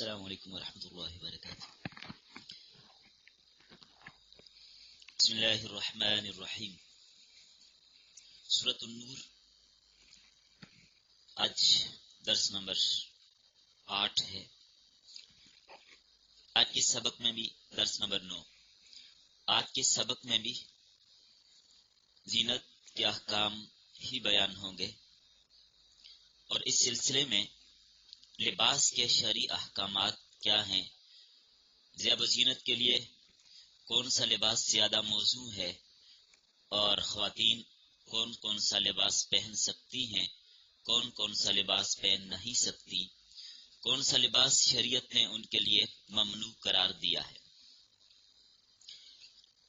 السلام علیکم ورحمۃ اللہ وبرکاتہ۔ بسم اللہ الرحمن الرحیم۔ سورۃ النور، آج درس نمبر 8 ہے۔ آج کے سبق میں بھی درس نمبر 9، آج کے سبق میں بھی زینت کے احکام ہی بیان ہوں گے، اور اس سلسلے میں لباس کے شرعی احکامات کیا ہیں، زیب و زینت کے لیے کون سا لباس زیادہ موزوں ہے، اور خواتین کون کون سا لباس پہن سکتی ہیں، کون کون سا لباس پہن نہیں سکتی، کون سا لباس شریعت نے ان کے لیے ممنوع قرار دیا ہے۔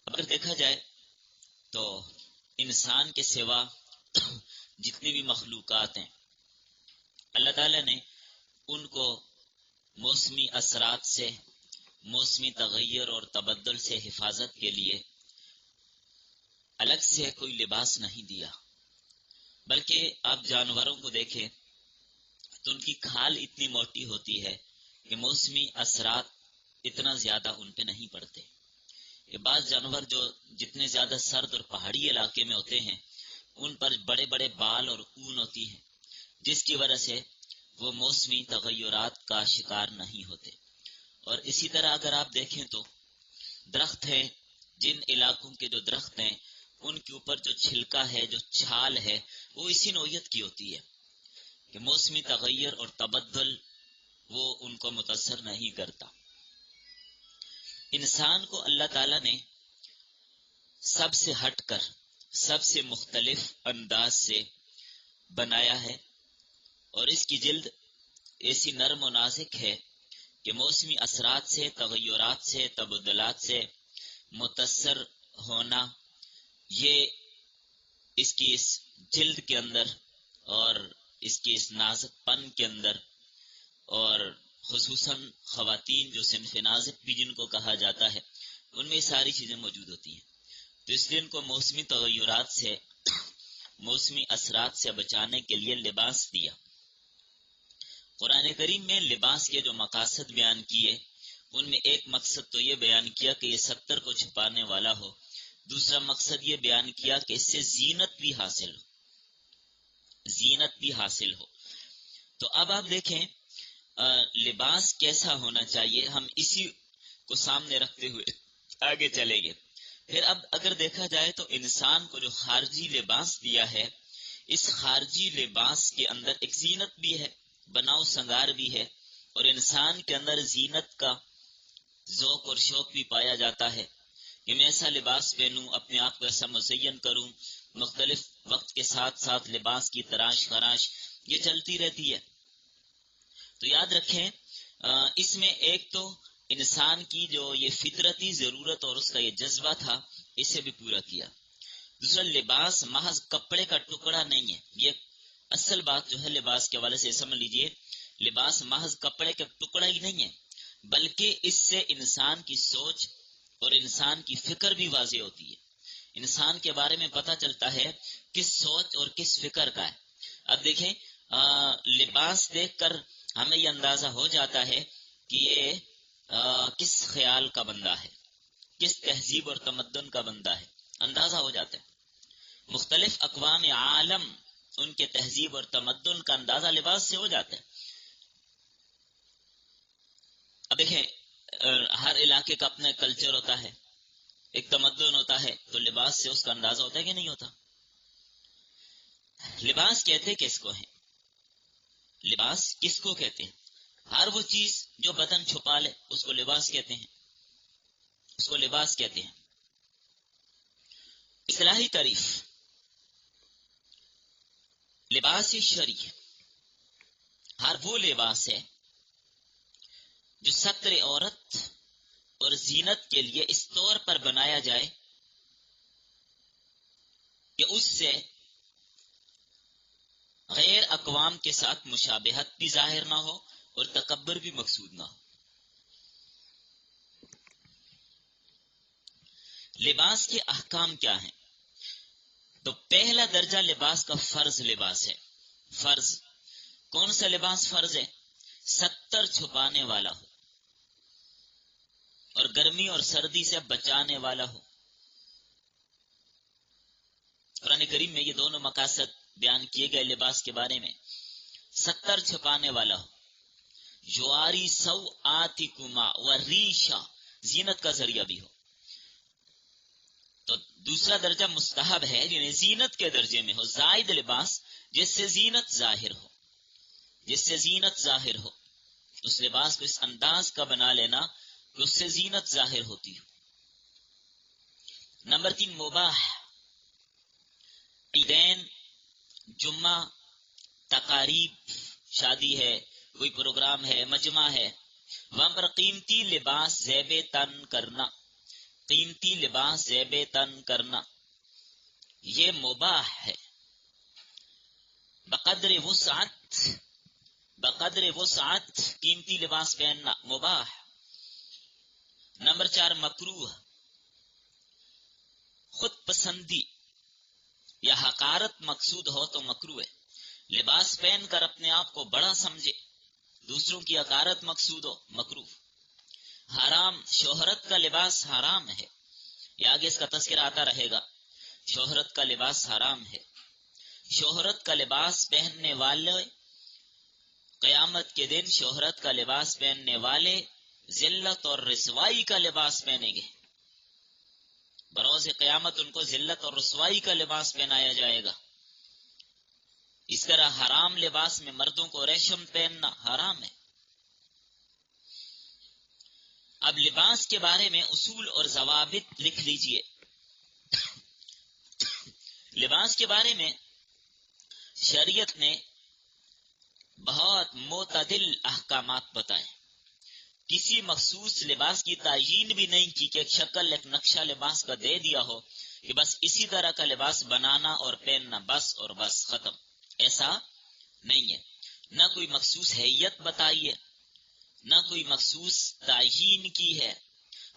اگر دیکھا جائے تو انسان کے سوا جتنی بھی مخلوقات ہیں، اللہ تعالیٰ نے ان کو موسمی اثرات سے، موسمی تغیر اور تبدل سے حفاظت کے لیے الگ سے کوئی لباس نہیں دیا، بلکہ آپ جانوروں کو دیکھیں تو ان کی کھال اتنی موٹی ہوتی ہے کہ موسمی اثرات اتنا زیادہ ان پہ نہیں پڑتے۔ یہ بعض جانور جو جتنے زیادہ سرد اور پہاڑی علاقے میں ہوتے ہیں، ان پر بڑے بڑے بال اور اون ہوتی ہے، جس کی وجہ سے وہ موسمی تغیرات کا شکار نہیں ہوتے۔ اور اسی طرح اگر آپ دیکھیں تو درخت ہیں، جن علاقوں کے جو درخت ہیں ان کے اوپر جو چھلکا ہے، جو چھال ہے، وہ اسی نوعیت کی ہوتی ہے کہ موسمی تغیر اور تبدل وہ ان کو متاثر نہیں کرتا۔ انسان کو اللہ تعالیٰ نے سب سے ہٹ کر، سب سے مختلف انداز سے بنایا ہے، اور اس کی جلد ایسی نرم و نازک ہے کہ موسمی اثرات سے، تغیرات سے، تبدلات سے متاثر ہونا، یہ اس کی اس جلد کے اندر اور اس کی اس نازک پن کے اندر، اور خصوصاً خواتین جو صنف نازک بھی جن کو کہا جاتا ہے، ان میں ساری چیزیں موجود ہوتی ہیں۔ تو اس لیے ان کو موسمی تغیرات سے، موسمی اثرات سے بچانے کے لیے لباس دیا۔ قرآن کریم میں لباس کے جو مقاصد بیان کیے، ان میں ایک مقصد تو یہ بیان کیا کہ یہ 70 کو چھپانے والا ہو، دوسرا مقصد یہ بیان کیا کہ اس سے زینت بھی حاصل ہو، زینت بھی حاصل ہو۔ تو اب آپ دیکھیں لباس کیسا ہونا چاہیے، ہم اسی کو سامنے رکھتے ہوئے آگے چلیں گے۔ پھر اب اگر دیکھا جائے تو انسان کو جو خارجی لباس دیا ہے، اس خارجی لباس کے اندر ایک زینت بھی ہے، بناؤ سنگار بھی ہے، اور انسان کے اندر زینت کا ذوق اور شوق بھی پایا جاتا ہے کہ میں ایسا لباس پہنوں، اپنے آپ کو ایسا مزین کروں، مختلف وقت کے ساتھ ساتھ لباس کی تراش خراش یہ چلتی رہتی ہے۔ تو یاد رکھیں اس میں ایک تو انسان کی جو یہ فطرتی ضرورت اور اس کا یہ جذبہ تھا، اسے بھی پورا کیا۔ دوسرا، لباس محض کپڑے کا ٹکڑا نہیں ہے، یہ اصل بات جو ہے لباس کے حوالے سے سمجھ لیجئے، لباس محض کپڑے کا ٹکڑا ہی نہیں ہے، بلکہ اس سے انسان کی سوچ اور انسان کی فکر بھی واضح ہوتی ہے۔ انسان کے بارے میں پتہ چلتا ہے کس سوچ اور کس فکر کا ہے۔ اب دیکھیں لباس دیکھ کر ہمیں یہ اندازہ ہو جاتا ہے کہ یہ کس خیال کا بندہ ہے، کس تہذیب اور تمدن کا بندہ ہے، اندازہ ہو جاتا ہے۔ مختلف اقوام عالم، ان کے تہذیب اور تمدن کا اندازہ لباس سے ہو جاتا ہے۔ اب دیکھیں ہر علاقے کا اپنا کلچر ہوتا ہے، ایک تمدن ہوتا ہے، تو لباس سے اس کا اندازہ ہوتا ہے کہ نہیں ہوتا؟ لباس کہتے کس کو ہیں؟ لباس کس کو کہتے ہیں؟ ہر وہ چیز جو بدن چھپا لے اس کو لباس کہتے ہیں، اس کو لباس کہتے ہیں۔ اصطلاحی تعریف لباس شرعی ہر وہ لباس ہے جو ستر عورت اور زینت کے لیے اس طور پر بنایا جائے کہ اس سے غیر اقوام کے ساتھ مشابہت بھی ظاہر نہ ہو اور تکبر بھی مقصود نہ ہو۔ لباس کے احکام کیا ہیں؟ تو پہلا درجہ لباس کا فرض لباس ہے۔ فرض کون سا لباس فرض ہے؟ ستر چھپانے والا ہو اور گرمی اور سردی سے بچانے والا ہو. قرآن کریم میں یہ دونوں مقاصد بیان کیے گئے لباس کے بارے میں. 70 چھپانے والا ہو، جواری سوآتکما و ریشا، زینت کا ذریعہ بھی ہو. تو دوسرا درجہ مستحب ہے، یعنی زینت کے درجے میں ہو، زائد لباس جس سے زینت ظاہر ہو، جس سے زینت ظاہر ہو. اس لباس کو اس انداز کا بنا لینا کہ اس سے زینت ظاہر ہوتی ہو. نمبر 3 مباح، عیدین، جمعہ، تقاریب، شادی ہے، کوئی پروگرام ہے، مجمع ہے، وہاں پر قیمتی لباس زیب تن کرنا، قیمتی لباس زیب تن کرنا یہ مباح ہے. بقدر وسعت، بقدر وسعت قیمتی لباس پہننا مباح. نمبر 4 مکروہ، خود پسندی یا حقارت مقصود ہو تو مکروہ ہے. لباس پہن کر اپنے آپ کو بڑا سمجھے، دوسروں کی حقارت مقصود ہو، مکروہ. حرام، شہرت کا لباس حرام ہے، یہ آگے اس کا تذکرہ آتا رہے گا. شہرت کا لباس حرام ہے. شہرت کا لباس پہننے والے قیامت کے دن، شہرت کا لباس پہننے والے ذلت اور رسوائی کا لباس پہنیں گے. بروز قیامت ان کو ذلت اور رسوائی کا لباس پہنایا جائے گا. اس طرح حرام لباس میں مردوں کو ریشم پہننا حرام ہے. اب لباس کے بارے میں اصول اور ضوابط لکھ لیجئے. لباس کے بارے میں شریعت نے بہت معتدل احکامات بتائے. کسی مخصوص لباس کی تعیین بھی نہیں کی کہ ایک شکل، ایک نقشہ لباس کا دے دیا ہو کہ بس اسی طرح کا لباس بنانا اور پہننا، بس اور بس ختم. ایسا نہیں ہے. نہ کوئی مخصوص حیت بتائی ہے، نہ کوئی مخصوص تعیین کی ہے.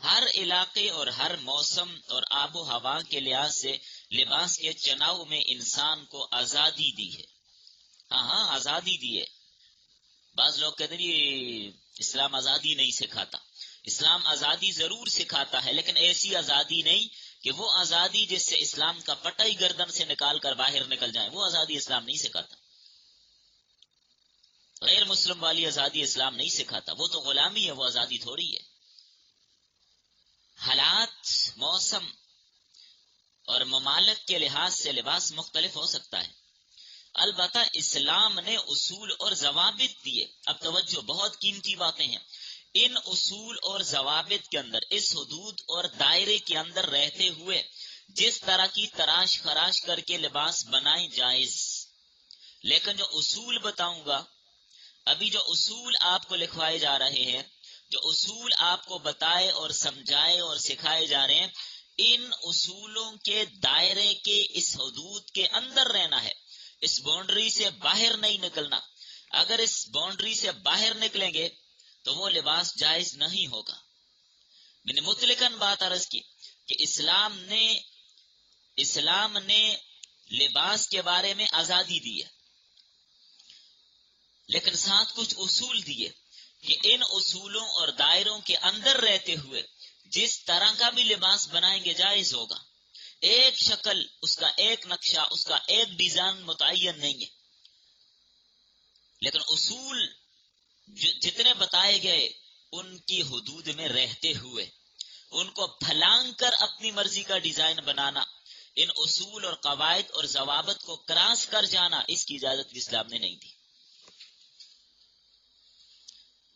ہر علاقے اور ہر موسم اور آب و ہوا کے لحاظ سے لباس کے چناؤ میں انسان کو آزادی دی ہے. ہاں آزادی دی ہے. بعض لوگ کہتے ہیں یہ اسلام آزادی نہیں سکھاتا. اسلام آزادی ضرور سکھاتا ہے، لیکن ایسی آزادی نہیں کہ وہ آزادی جس سے اسلام کا پٹا ہی گردن سے نکال کر باہر نکل جائے، وہ آزادی اسلام نہیں سکھاتا. غیر مسلم والی آزادی اسلام نہیں سکھاتا، وہ تو غلامی ہے، وہ آزادی تھوڑی ہے. حالات، موسم اور ممالک کے لحاظ سے لباس مختلف ہو سکتا ہے. البتہ اسلام نے اصول اور ضوابط دیے. اب توجہ، بہت قیمتی باتیں ہیں. ان اصول اور ضوابط کے اندر، اس حدود اور دائرے کے اندر رہتے ہوئے جس طرح کی تراش خراش کر کے لباس بنائے جائز. لیکن جو اصول بتاؤں گا، ابھی جو اصول آپ کو لکھوائے جا رہے ہیں، جو اصول آپ کو بتائے اور سمجھائے اور سکھائے جا رہے ہیں، ان اصولوں کے دائرے کے اس حدود کے اندر رہنا ہے. اس باؤنڈری سے باہر نہیں نکلنا. اگر اس باؤنڈری سے باہر نکلیں گے تو وہ لباس جائز نہیں ہوگا. میں نے مطلقاً بات عرض کی کہ اسلام نے لباس کے بارے میں آزادی دی ہے، لیکن ساتھ کچھ اصول دیے کہ ان اصولوں اور دائروں کے اندر رہتے ہوئے جس طرح کا بھی لباس بنائیں گے جائز ہوگا. ایک شکل، اس کا ایک نقشہ، اس کا ایک ڈیزائن متعین نہیں ہے، لیکن اصول جتنے بتائے گئے ان کی حدود میں رہتے ہوئے ان کو پھلانگ کر اپنی مرضی کا ڈیزائن بنانا، ان اصول اور قواعد اور ضوابط کو کراس کر جانا، اس کی اجازت اسلام نے نہیں دی.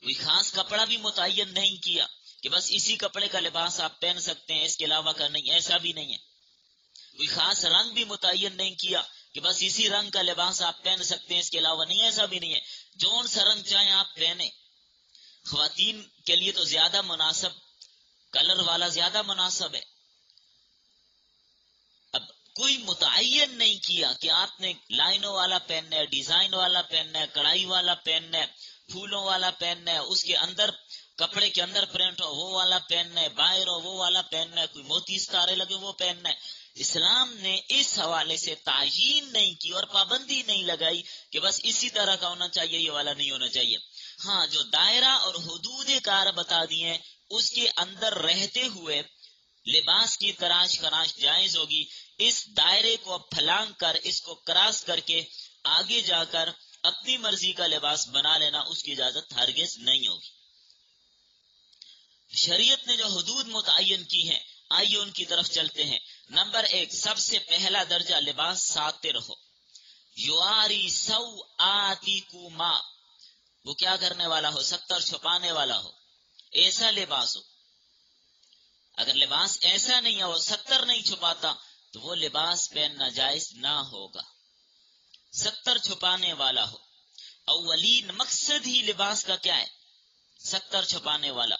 کوئی خاص کپڑا بھی متعین نہیں کیا کہ بس اسی کپڑے کا لباس آپ پہن سکتے ہیں، اس کے علاوہ کا نہیں، ایسا بھی نہیں ہے. کوئی خاص رنگ بھی متعین نہیں کیا کہ بس اسی رنگ کا لباس آپ پہن سکتے ہیں، اس کے علاوہ نہیں، ایسا بھی نہیں ہے. جون سا رنگ چاہیں آپ پہنیں. خواتین کے لیے تو زیادہ مناسب کلر والا زیادہ مناسب ہے. اب کوئی متعین نہیں کیا کہ آپ نے لائنوں والا پہننا ہے، ڈیزائن والا پہننا ہے، کڑھائی والا پہننا ہے، پھولوں والا پہننا ہے، اس کے اندر کپڑے کے اندر پرنٹ ہو وہ والا پہننا ہے، باہر ہو وہ والا پہننا ہے، کوئی موتی ستارے لگے وہ پہننا ہے. اسلام نے اس حوالے سے تعیین نہیں کی اور پابندی نہیں لگائی کہ بس اسی طرح کا ہونا چاہیے، یہ والا نہیں ہونا چاہیے. ہاں جو دائرہ اور حدود کار بتا دیے اس کے اندر رہتے ہوئے لباس کی تراش خراش جائز ہوگی. اس دائرے کو پھلانگ کر اس کو کراس کر کے آگے جا کر اپنی مرضی کا لباس بنا لینا اس کی اجازت ہرگز نہیں ہوگی. شریعت نے جو حدود متعین کی ہیں آئیے ان کی طرف چلتے ہیں. نمبر 1 سب سے پہلا درجہ لباس ساتر ہو. یواری سوآتیکما، وہ کیا کرنے والا ہو؟ ستر چھپانے والا ہو. ایسا لباس ہو. اگر لباس ایسا نہیں ہے وہ ستر نہیں چھپاتا تو وہ لباس پہننا جائز نہ ہوگا. ستر چھپانے والا ہو. اولین مقصد ہی لباس کا کیا ہے؟ ستر چھپانے والا.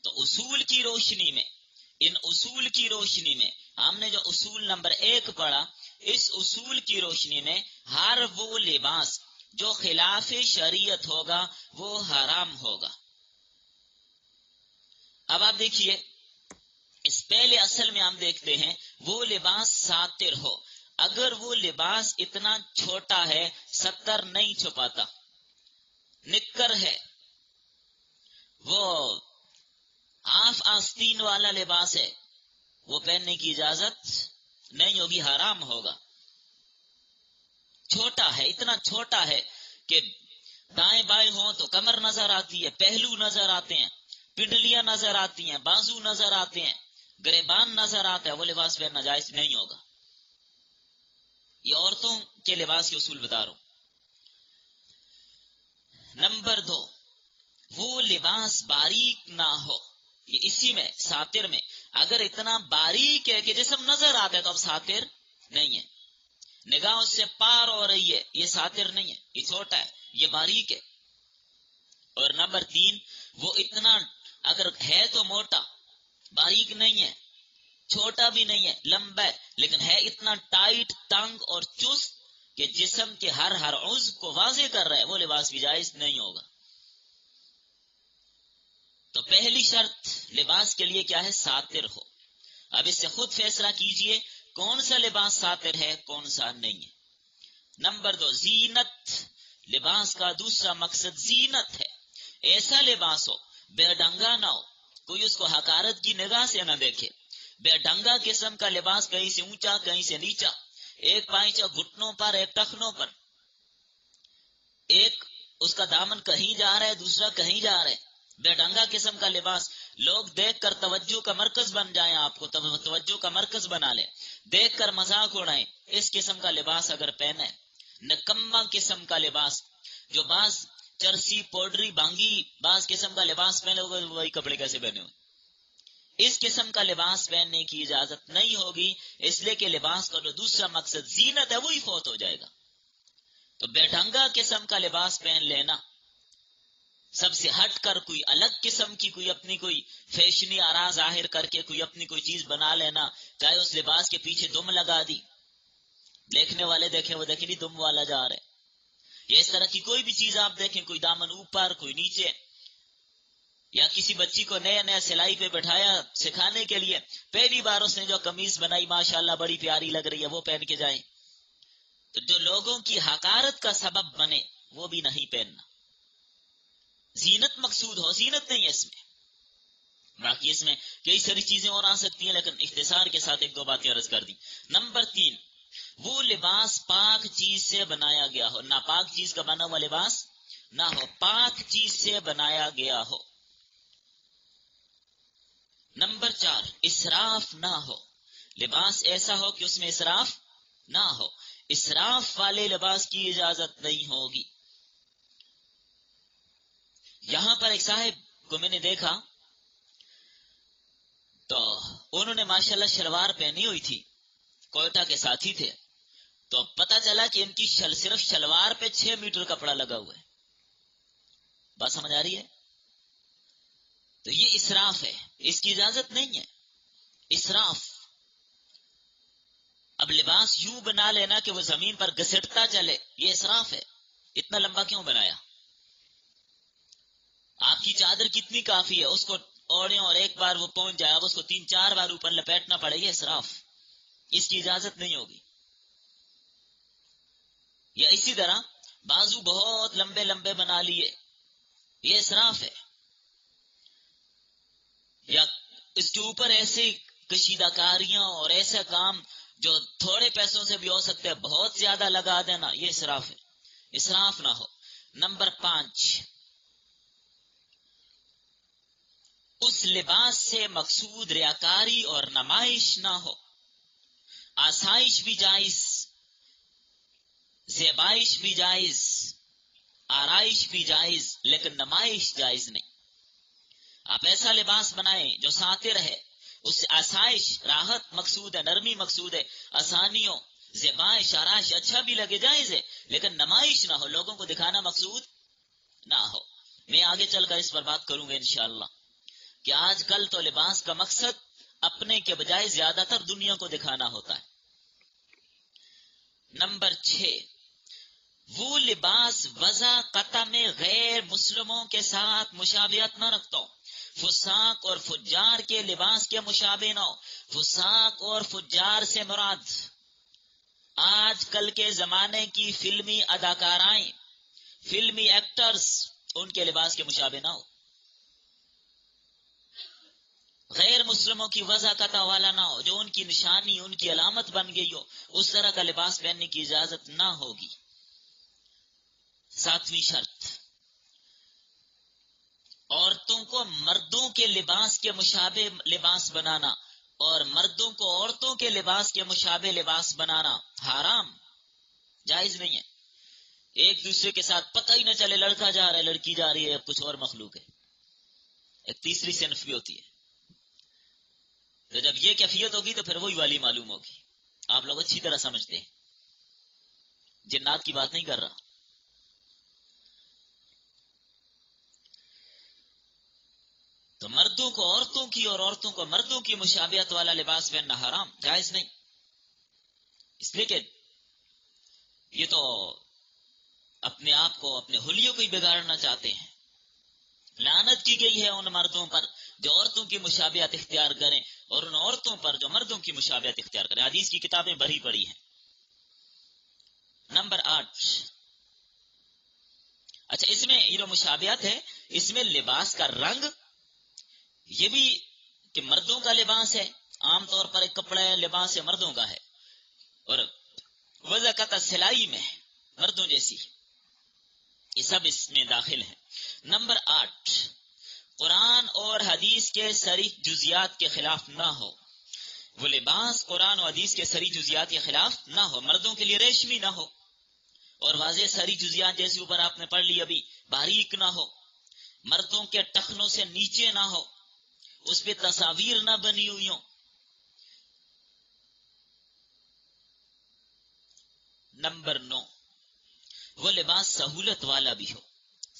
تو اصول کی روشنی میں، ان اصول کی روشنی میں ہم نے جو اصول نمبر 1 پڑھا، اس اصول کی روشنی میں ہر وہ لباس جو خلاف شریعت ہوگا وہ حرام ہوگا. اب آپ دیکھیے اس پہلے اصل میں ہم دیکھتے ہیں وہ لباس ساتر ہو. اگر وہ لباس اتنا چھوٹا ہے 70 نہیں چھپاتا، نکر ہے، وہ آف آستین والا لباس ہے، وہ پہننے کی اجازت نہیں ہوگی، حرام ہوگا. چھوٹا ہے، اتنا چھوٹا ہے کہ دائیں بائیں ہوں تو کمر نظر آتی ہے، پہلو نظر آتے ہیں، پنڈلیاں نظر آتی ہیں، بازو نظر آتے ہیں، گریبان نظر آتا ہے، وہ لباس پہننا جائز نہیں ہوگا. یہ عورتوں کے لباس کے اصول بتا رہا ہوں. نمبر 2 وہ لباس باریک نہ ہو. یہ اسی میں ساتر میں اگر اتنا باریک ہے کہ جسم نظر آتا ہے تو اب ساتر نہیں ہے. نگاہ اس سے پار ہو رہی ہے، یہ ساتر نہیں ہے، یہ چھوٹا ہے، یہ باریک ہے. اور نمبر 3 وہ اتنا اگر ہے تو موٹا، باریک نہیں ہے، چھوٹا بھی نہیں ہے، لمبا ہے، لیکن ہے اتنا ٹائٹ، تنگ اور چست کہ جسم کے ہر عضو کو واضح کر رہا ہے، وہ لباس بھی جائز نہیں ہوگا. تو پہلی شرط لباس کے لیے کیا ہے؟ ساتر ہو. اب اس سے خود فیصلہ کیجئے کون سا لباس ساتر ہے کون سا نہیں ہے. نمبر 2 زینت. لباس کا دوسرا مقصد زینت ہے. ایسا لباس ہو بے ڈنگا نہ ہو، کوئی اس کو حقارت کی نگاہ سے نہ دیکھے. بے ڈنگا قسم کا لباس کہیں سے اونچا کہیں سے نیچا، ایک پائچہ گھٹنوں پر ایک ٹخنوں پر، ایک اس کا دامن کہیں جا رہا ہے دوسرا کہیں جا رہا ہے. بے ڈنگا قسم کا لباس لوگ دیکھ کر توجہ کا مرکز بن جائیں، آپ کو توجہ کا مرکز بنا لیں، دیکھ کر مذاق اڑائیں. اس قسم کا لباس اگر پہنے، نکما قسم کا لباس جو بعض چرسی پاؤڈری بانگی بعض قسم کا لباس پہنے ہوئے، وہی کپڑے کیسے پہنے ہوئے، اس قسم کا لباس پہننے کی اجازت نہیں ہوگی. اس لیے کہ لباس کا جو دوسرا مقصد زینت ہے وہی فوت ہو جائے گا. تو بے ڈھنگا قسم کا لباس پہن لینا، سب سے ہٹ کر کوئی الگ قسم کی کوئی اپنی کوئی فیشنی آرا ظاہر کر کے کوئی اپنی کوئی چیز بنا لینا، چاہے اس لباس کے پیچھے دم لگا دی، دیکھنے والے دیکھیں وہ دیکھیں نہیں دم والا جا رہے. یا اس طرح کی کوئی بھی چیز آپ دیکھیں، کوئی دامن اوپر کوئی نیچے، یا کسی بچی کو نیا نیا سلائی پہ بٹھایا سکھانے کے لیے، پہلی بار اس نے جو قمیض بنائی ماشاءاللہ بڑی پیاری لگ رہی ہے وہ پہن کے جائیں، تو جو لوگوں کی حقارت کا سبب بنے وہ بھی نہیں پہننا. زینت مقصود ہو، زینت نہیں ہے اس میں. باقی اس میں کئی ساری چیزیں اور آ سکتی ہیں لیکن اختصار کے ساتھ ایک دو باتیں عرض کر دی. نمبر 3 وہ لباس پاک چیز سے بنایا گیا ہو. ناپاک چیز کا بنا ہوا لباس نہ ہو، پاک چیز سے بنایا گیا ہو. نمبر 4 اسراف نہ ہو. لباس ایسا ہو کہ اس میں اسراف نہ ہو. اسراف والے لباس کی اجازت نہیں ہوگی. یہاں پر ایک صاحب کو میں نے دیکھا تو انہوں نے ماشاءاللہ شلوار پہنی ہوئی تھی، کوئٹہ کے ساتھی تھے، تو پتہ چلا کہ ان کی صرف شلوار پہ 6 میٹر کپڑا لگا ہوا ہے. بات سمجھ آ رہی ہے؟ تو یہ اسراف ہے، اس کی اجازت نہیں ہے. اسراف. اب لباس یوں بنا لینا کہ وہ زمین پر گھسٹتا چلے، یہ اسراف ہے. اتنا لمبا کیوں بنایا؟ آپ کی چادر کتنی کافی ہے، اس کو اوڑھیں اور ایک بار وہ پہنچ جائے، اب اس کو 3-4 بار اوپر لپیٹنا پڑے گا، اسراف. اس کی اجازت نہیں ہوگی. یا اسی طرح بازو بہت لمبے لمبے بنا لیے، یہ اسراف ہے. یا اس کے اوپر ایسے کشیدہ کاریاں اور ایسا کام جو تھوڑے پیسوں سے بھی ہو سکتے ہیں بہت زیادہ لگا دینا، یہ اسراف ہے. اسراف نہ ہو. نمبر 5، اس لباس سے مقصود ریاکاری اور نمائش نہ ہو. آسائش بھی جائز، زیبائش بھی جائز، آرائش بھی جائز، لیکن نمائش جائز نہیں. آپ ایسا لباس بنائیں جو ساتر ہے، اس سے آسائش راحت مقصود ہے، نرمی مقصود ہے، آسانیوں زیبائش آرائش اچھا بھی لگے جائز ہے، لیکن نمائش نہ ہو، لوگوں کو دکھانا مقصود نہ ہو. میں آگے چل کر اس پر بات کروں گا انشاءاللہ کہ آج کل تو لباس کا مقصد اپنے کے بجائے زیادہ تر دنیا کو دکھانا ہوتا ہے. نمبر 6، وہ لباس وضع قطع میں غیر مسلموں کے ساتھ مشابہت نہ رکھتا ہوں. فساق اور فجار کے لباس کے مشابہ نہ ہو. فساق اور فجار سے مراد آج کل کے زمانے کی فلمی اداکارائیں، فلمی ایکٹرز، ان کے لباس کے مشابہ نہ ہو. غیر مسلموں کی وضع قطع والا نہ ہو، جو ان کی نشانی ان کی علامت بن گئی ہو، اس طرح کا لباس پہننے کی اجازت نہ ہوگی. 7ویں شرط، عورتوں کو مردوں کے لباس کے مشابہ لباس بنانا اور مردوں کو عورتوں کے لباس کے مشابہ لباس بنانا حرام، جائز نہیں ہے. ایک دوسرے کے ساتھ پتہ ہی نہ چلے، لڑکا جا رہا ہے لڑکی جا رہی ہے، کچھ اور مخلوق ہے. ایک تیسری صنف بھی ہوتی ہے، تو جب یہ کیفیت ہوگی تو پھر وہی والی معلوم ہوگی. آپ لوگ اچھی طرح سمجھتے ہیں، جنات کی بات نہیں کر رہا. تو مردوں کو عورتوں کی اور عورتوں کو مردوں کی مشابہت والا لباس پہننا حرام، جائز نہیں. اس لیے کہ یہ تو اپنے آپ کو، اپنے حلیوں کو ہی بگاڑنا چاہتے ہیں. لعنت کی گئی ہے ان مردوں پر جو عورتوں کی مشابہت اختیار کریں اور ان عورتوں پر جو مردوں کی مشابہت اختیار کریں. حدیث کی کتابیں بھری پڑی ہیں. نمبر 8، اچھا اس میں یہ جو مشابہت ہے، اس میں لباس کا رنگ، یہ بھی کہ مردوں کا لباس ہے، عام طور پر ایک کپڑا ہے، لباس ہے مردوں کا ہے، اور وضع قطع سلائی میں مردوں جیسی، یہ سب اس میں داخل ہیں. نمبر 8، قرآن اور حدیث کے صریح جزیات کے خلاف نہ ہو. وہ لباس قرآن و حدیث کے صریح جزیات کے خلاف نہ ہو. مردوں کے لیے ریشمی نہ ہو اور واضح صریح جزیات جیسے اوپر آپ نے پڑھ لی ابھی، باریک نہ ہو. مردوں کے ٹخنوں سے نیچے نہ ہو، اس پہ تصاویر نہ بنی ہوئی ہوں. نمبر 9، وہ لباس سہولت والا بھی ہو.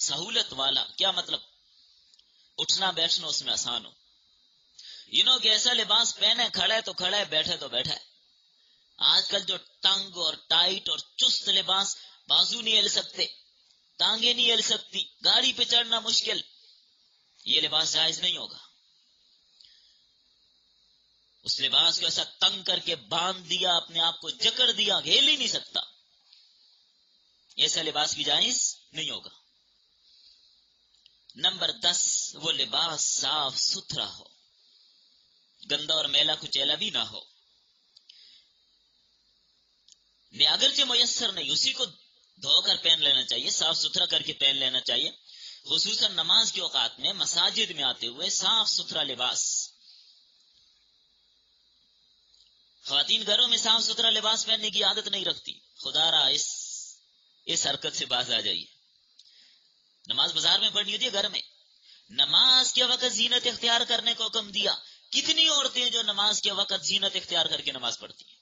سہولت والا کیا مطلب؟ اٹھنا بیٹھنا اس میں آسان ہو. کہ ایسا لباس پہنے کھڑا ہے تو کھڑا ہے، بیٹھے تو بیٹھا ہے. آج کل جو تنگ اور ٹائٹ اور چست لباس، بازو نہیں ہل سکتے، ٹانگیں نہیں ہل سکتی، گاڑی پہ چڑھنا مشکل، یہ لباس جائز نہیں ہوگا. اس لباس کو ایسا تنگ کر کے باندھ دیا، اپنے آپ کو جکڑ دیا، ہل ہی نہیں سکتا، ایسا لباس بھی جائز نہیں ہوگا. نمبر 10، وہ لباس صاف ستھرا ہو، گندا اور میلا کچیلا بھی نہ ہو. اگرچہ میسر نہیں، اسی کو دھو کر پہن لینا چاہیے، صاف ستھرا کر کے پہن لینا چاہیے. خصوصاً نماز کے اوقات میں مساجد میں آتے ہوئے صاف ستھرا لباس. خواتین گھروں میں صاف ستھرا لباس پہننے کی عادت نہیں رکھتی، خدا را اس حرکت سے باز آ جائیے. نماز بازار میں پڑھنی ہوتی ہے، گھر میں. نماز کے وقت زینت اختیار کرنے کو حکم دیا. کتنی عورتیں جو نماز کے وقت زینت اختیار کر کے نماز پڑھتی ہیں.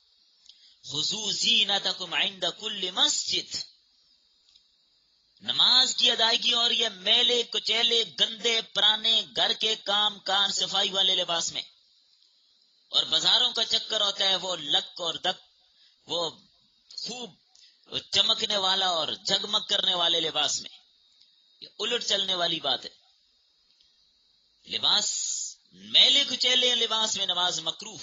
خذوا زینتکم عند کل مسجد. نماز کی ادائیگی اور یہ میلے کچیلے گندے پرانے گھر کے کام کار صفائی والے لباس میں، اور بازاروں کا چکر ہوتا ہے وہ لک اور دک، وہ خوب چمکنے والا اور جگمگ کرنے والے لباس میں. یہ الٹ چلنے والی بات ہے. لباس میلے کچیلے لباس میں نماز مکروہ.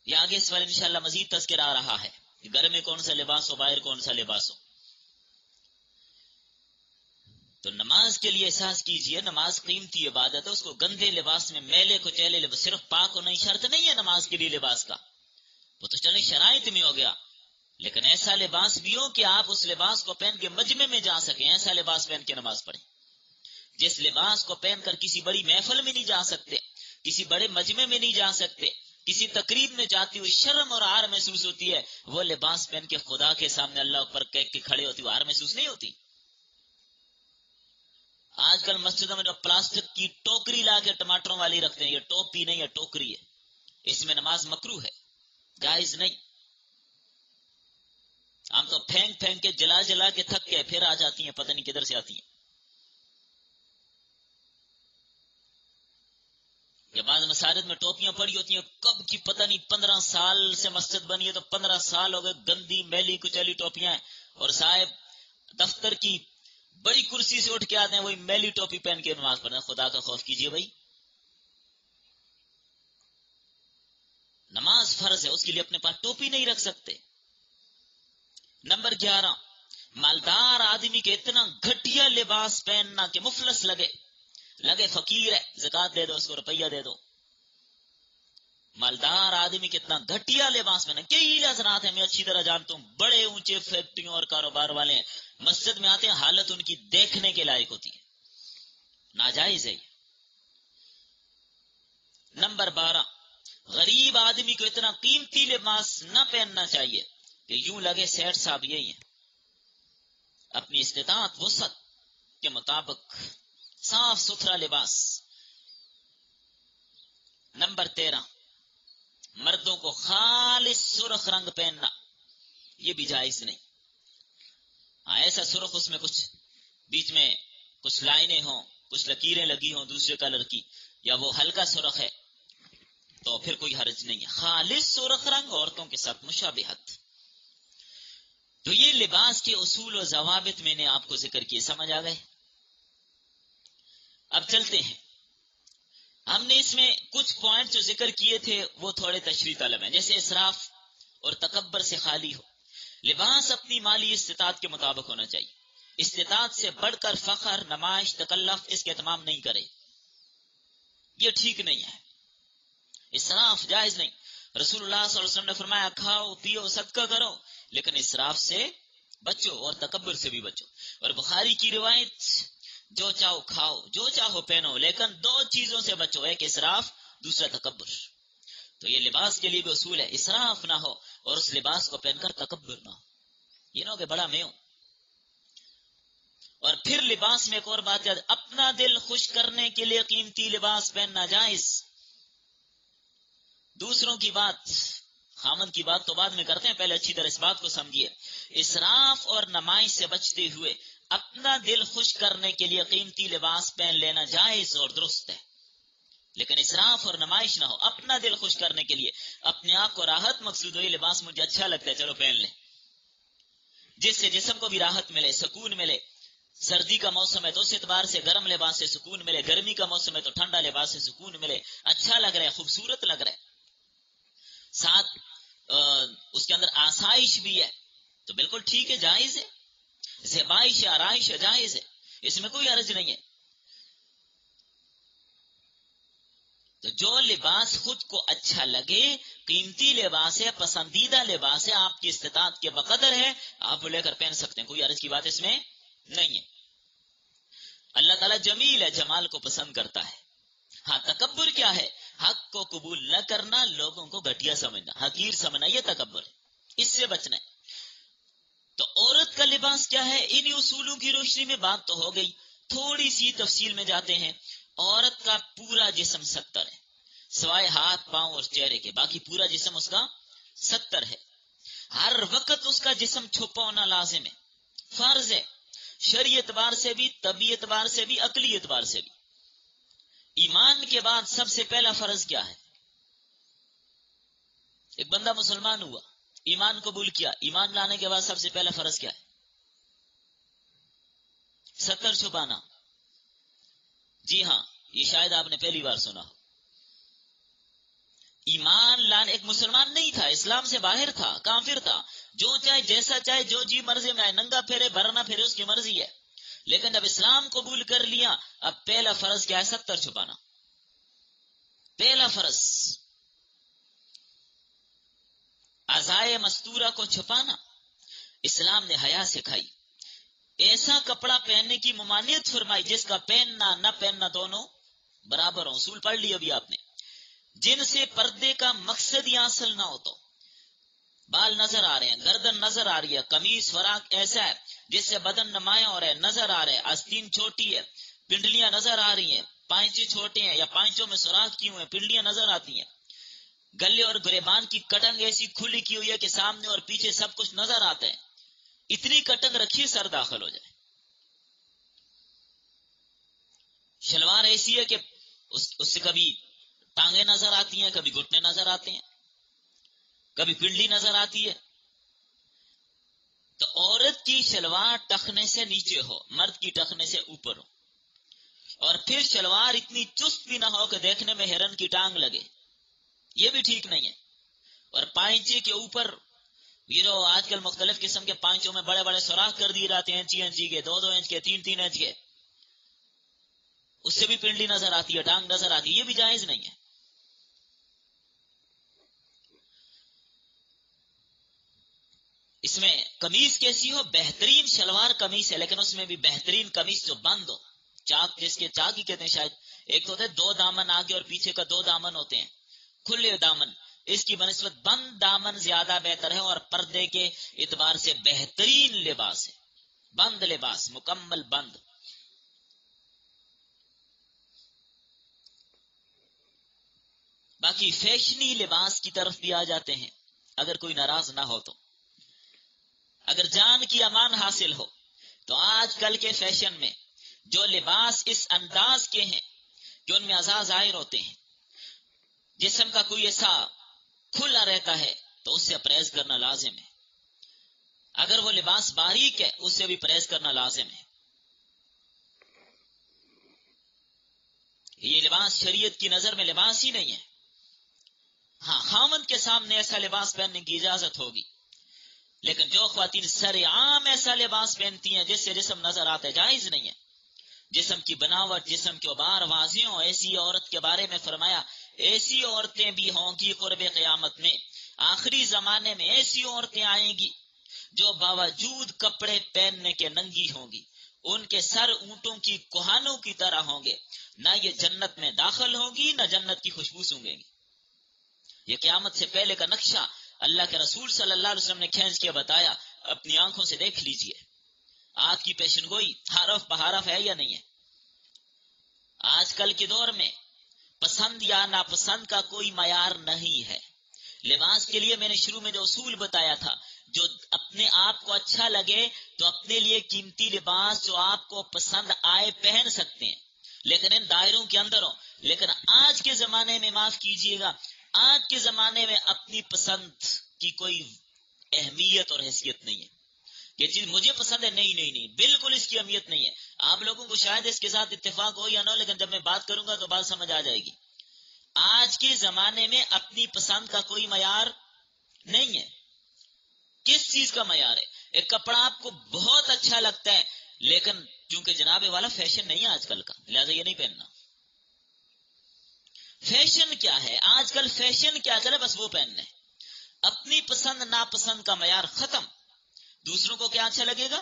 یہ آگے اس پر انشاءاللہ مزید تذکرہ آ رہا ہے. گھر میں کون سا لباس ہو، باہر کون سا لباس ہو. تو نماز کے لیے احساس کیجئے، نماز قیمتی عبادت ہے. اس کو گندے لباس میں، میلے کو چیلے لباس، صرف پاک ہونا ہی شرط نہیں ہے نماز کے لیے لباس کا، وہ تو چلے شرائط میں ہو گیا، لیکن ایسا لباس بھی ہو کہ آپ اس لباس کو پہن کے مجمع میں جا سکیں. ایسا لباس پہن کے نماز پڑھیں. جس لباس کو پہن کر کسی بڑی محفل میں نہیں جا سکتے، کسی بڑے مجمع میں نہیں جا سکتے، کسی تقریب میں جاتی ہوئی شرم اور عار محسوس ہوتی ہے، وہ لباس پہن کے خدا کے سامنے اللہ اکبر کہہ کے کھڑے ہوتی، عار محسوس نہیں ہوتی. آج کل مسجدوں میں جو پلاسٹک کی ٹوکری لا کے ٹماٹروں والی رکھتے ہیں، یہ ٹوپی نہیں ہے، ٹوکری ہے. اس میں نماز مکروہ ہے، جائز نہیں. ہم تو پھینک پھینک کے جلا جلا کے تھک کے پھر آ جاتی ہیں، پتہ نہیں کدھر سے آتی ہیں. یہ بعض مساجد میں ٹوپیاں پڑی ہوتی ہیں، کب کی پتہ نہیں، 15 سال سے مسجد بنی ہے تو 15 سال ہو گئے، گندی میلی کچیلی ٹوپیاں ہیں. اور صاحب دفتر کی بڑی کرسی سے اٹھ کے آتے ہیں، وہی میلی ٹوپی پہن کے نماز پڑھنا. خدا کا خوف کیجیے بھائی، نماز فرض ہے، اس کے لیے اپنے پاس ٹوپی نہیں رکھ سکتے. نمبر 11، مالدار آدمی کے اتنا گھٹیا لباس پہننا کہ مفلس لگے فقیر ہے، زکات دے دو اس کو، روپیہ دے دو. مالدار آدمی کتنا گھٹیا لباس پہنا. کئی حضرات ہیں، میں اچھی طرح جانتا ہوں، بڑے اونچے فیکٹریوں اور کاروبار والے ہیں، مسجد میں آتے ہیں، حالت ان کی دیکھنے کے لائق ہوتی ہے، ناجائز ہے. نمبر 12، غریب آدمی کو اتنا قیمتی لباس نہ پہننا چاہیے کہ یوں لگے سیٹ صاحب یہی ہیں. اپنی استطاعت وسعت کے مطابق صاف ستھرا لباس. نمبر 13، مردوں کو خالص سرخ رنگ پہننا، یہ بھی جائز نہیں. ایسا سرخ اس میں کچھ بیچ میں کچھ لائنیں ہوں، کچھ لکیریں لگی ہوں دوسرے کلر کی، یا وہ ہلکا سرخ ہے تو پھر کوئی حرج نہیں ہے. خالص سرخ رنگ عورتوں کے ساتھ مشابہت. تو یہ لباس کے اصول و ضوابط میں نے آپ کو ذکر کیے، سمجھ آ گئے. اب چلتے ہیں، ہم نے اس میں کچھ پوائنٹ جو ذکر کیے تھے وہ تھوڑے تشریح طلب ہیں، جیسے اسراف اور تکبر سے خالی ہو. لباس اپنی مالی استطاعت کے مطابق ہونا چاہیے. استطاعت سے بڑھ کر فخر، نمائش، تکلف اس کے اہتمام نہیں کرے، یہ ٹھیک نہیں ہے. اسراف جائز نہیں. رسول اللہ صلی اللہ علیہ وسلم نے فرمایا کھاؤ پیو صدقہ کرو لیکن اسراف سے بچو اور تکبر سے بھی بچو. اور بخاری کی روایت، جو چاہو کھاؤ جو چاہو پہنو لیکن دو چیزوں سے بچو، ایک اسراف، دوسرا تکبر. تو یہ لباس کے لیے بھی اصول ہے، اسراف نہ ہو اور اس لباس کو پہن کر تکبر نہ ہو. یہ نہ ہو کہ بڑا میں ہوں. اور پھر لباس میں ایک اور بات یاد، اپنا دل خوش کرنے کے لیے قیمتی لباس پہننا جائز. دوسروں کی بات، خامد کی بات تو بعد میں کرتے ہیں، پہلے اچھی طرح اس بات کو سمجھیے. اسراف اور نمائش سے بچتے ہوئے اپنا دل خوش کرنے کے لیے قیمتی لباس پہن لینا جائز اور درست ہے، لیکن اسراف اور نمائش نہ ہو. اپنا دل خوش کرنے کے لیے، اپنے آپ کو راحت مقصود ہو، یہ لباس مجھے اچھا لگتا ہے چلو پہن لیں، جس سے جسم کو بھی راحت ملے، سکون ملے. سردی کا موسم ہے تو اس اعتبار سے گرم لباس سے سکون ملے، گرمی کا موسم ہے تو ٹھنڈا لباس سے سکون ملے، اچھا لگ رہا ہے، خوبصورت لگ رہا ہے، ساتھ اس کے اندر آسائش بھی ہے، تو بالکل ٹھیک ہے، جائز ہے. زیبائش آرائش جائز ہے، اس میں کوئی حرج نہیں ہے. تو جو لباس خود کو اچھا لگے، قیمتی لباس ہے، پسندیدہ لباس ہے، آپ کی استطاعت کے بقدر ہے، آپ لے کر پہن سکتے ہیں، کوئی حرج کی بات اس میں نہیں ہے. اللہ تعالیٰ جمیل ہے، جمال کو پسند کرتا ہے. ہاں تکبر کیا ہے؟ حق کو قبول نہ کرنا، لوگوں کو گھٹیا سمجھنا، حقیر سمجھنا، یہ تکبر ہے، اس سے بچنا ہے. تو عورت کا لباس کیا ہے؟ ان اصولوں کی روشنی میں بات تو ہو گئی، تھوڑی سی تفصیل میں جاتے ہیں. عورت کا پورا جسم 70 ہے، سوائے ہاتھ پاؤں اور چہرے کے، باقی پورا جسم اس کا 70 ہے. ہر وقت اس کا جسم چھپا ہونا لازم ہے، فرض ہے، شرعی اعتبار سے بھی، طبی اعتبار سے بھی، عقلی اعتبار سے بھی. ایمان کے بعد سب سے پہلا فرض کیا ہے؟ ایک بندہ مسلمان ہوا، ایمان قبول کیا، ایمان لانے کے بعد سب سے پہلا فرض کیا ہے؟ 70 چھپانا. جی ہاں، یہ شاید آپ نے پہلی بار سنا ہو. ایمان لانے ایک مسلمان نہیں تھا، اسلام سے باہر تھا، کافر تھا، جو چاہے جیسا چاہے جو جی مرضی میں آئے، ننگا پھیرے بھرنا پھیرے اس کی مرضی ہے. لیکن جب اسلام قبول کر لیا، اب پہلا فرض کیا ہے؟ 70 چھپانا. پہلا فرض عزائے مستورہ کو چھپانا. اسلام نے حیا سکھائی، ایسا کپڑا پہننے کی ممانعت فرمائی جس کا پہننا نہ پہننا دونوں برابر ہوں. اصول پڑھ لی ابھی آپ نے، جن سے پردے کا مقصد ہی حاصل نہ ہو. تو بال نظر آ رہے ہیں، گردن نظر آ رہی ہے، قمیص فراق ایسا ہے جس سے بدن نمایاں ہو رہا ہے، نظر آ رہا ہے، آستین چھوٹی ہے، پنڈلیاں نظر آ رہی ہیں، پائچے چھوٹے ہیں یا پائچوں میں سوراخ کیے ہوئے ہیں، پنڈلیاں نظر آتی ہیں، گلے اور گریبان کی کٹنگ ایسی کھلی کی ہوئی ہے کہ سامنے اور پیچھے سب کچھ نظر آتا ہے. اتنی کٹنگ رکھی سر داخل ہو جائے. شلوار ایسی ہے کہ اس سے کبھی ٹانگیں نظر آتی ہیں، کبھی گھٹنے نظر آتے ہیں، کبھی پنڈلی نظر آتی ہے. تو عورت کی شلوار ٹخنے سے نیچے ہو، مرد کی ٹخنے سے اوپر ہو، اور پھر شلوار اتنی چست بھی نہ ہو کہ دیکھنے میں ہرن کی ٹانگ لگے، یہ بھی ٹھیک نہیں ہے. اور پائچے کے اوپر یہ جو آج کل مختلف قسم کے پائچوں میں بڑے بڑے سوراخ کر دیے جاتے ہیں، انچی انچی کے، 2 انچ کے، 3 انچ کے، اس سے بھی پنڈلی نظر آتی ہے، ٹانگ نظر آتی ہے، یہ بھی جائز نہیں ہے. اس میں قمیص کیسی ہو؟ بہترین شلوار قمیص ہے، لیکن اس میں بھی بہترین قمیص جو بند ہو، چاک، جس کے چاک ہی کہتے ہیں شاید. ایک تو ہوتا ہے 2 دامن آگے اور پیچھے کا 2 دامن ہوتے ہیں، کھلے دامن. اس کی بنسبت بند دامن زیادہ بہتر ہے اور پردے کے اعتبار سے بہترین لباس ہے. بند لباس، مکمل بند. باقی فیشنی لباس کی طرف بھی آ جاتے ہیں اگر کوئی ناراض نہ ہو تو. اگر جان کی امان حاصل ہو تو آج کل کے فیشن میں جو لباس اس انداز کے ہیں کہ ان میں اعضاء ظاہر ہوتے ہیں، جسم کا کوئی ایسا کھلا رہتا ہے تو اس سے پرہیز کرنا لازم ہے. اگر وہ لباس باریک ہے اس سے بھی پرہیز کرنا لازم ہے. یہ لباس شریعت کی نظر میں لباس ہی نہیں ہے. ہاں، خاوند کے سامنے ایسا لباس پہننے کی اجازت ہوگی، لیکن جو خواتین سر عام ایسا لباس پہنتی ہیں جس سے جسم نظر آتا ہے، جائز نہیں ہے. جسم کی بناوٹ، جسم کے ابار واضح ہوں، ایسی عورت کے بارے میں فرمایا ایسی عورتیں بھی ہوں گی قرب قیامت میں، آخری زمانے میں ایسی عورتیں آئیں گی جو باوجود کپڑے پہننے کے ننگی ہوں گی، ان کے سر اونٹوں کی کوہانوں کی طرح ہوں گے، نہ یہ جنت میں داخل ہوگی نہ جنت کی خوشبو سونگیں گی. یہ قیامت سے پہلے کا نقشہ اللہ کے رسول صلی اللہ علیہ وسلم نے کھینچ کے بتایا، اپنی آنکھوں سے دیکھ لیجئے. آپ کی پیشن گوئی حرف بحرف ہے یا نہیں ہے؟ آج کل کے دور میں پسند یا ناپسند کا کوئی معیار نہیں ہے. لباس کے لیے میں نے شروع میں جو اصول بتایا تھا، جو اپنے آپ کو اچھا لگے تو اپنے لیے قیمتی لباس جو آپ کو پسند آئے پہن سکتے ہیں، لیکن ان دائروں کے اندر ہو. لیکن آج کے زمانے میں، معاف کیجئے گا، آج کے زمانے میں اپنی پسند کی کوئی اہمیت اور حیثیت نہیں ہے. یہ چیز مجھے پسند ہے، نہیں، بالکل اس کی اہمیت نہیں ہے. آپ لوگوں کو شاید اس کے ساتھ اتفاق ہو یا نہ ہو، لیکن جب میں بات کروں گا تو بات سمجھ آ جائے گی. آج کے زمانے میں اپنی پسند کا کوئی معیار نہیں ہے. کس چیز کا معیار ہے؟ ایک کپڑا آپ کو بہت اچھا لگتا ہے، لیکن چونکہ جناب والا فیشن نہیں ہے آج کل کا، لہٰذا یہ نہیں پہننا. فیشن کیا ہے آج کل؟ فیشن کیا چلے بس وہ پہننے. اپنی پسند ناپسند کا معیار ختم. دوسروں کو کیا اچھا لگے گا،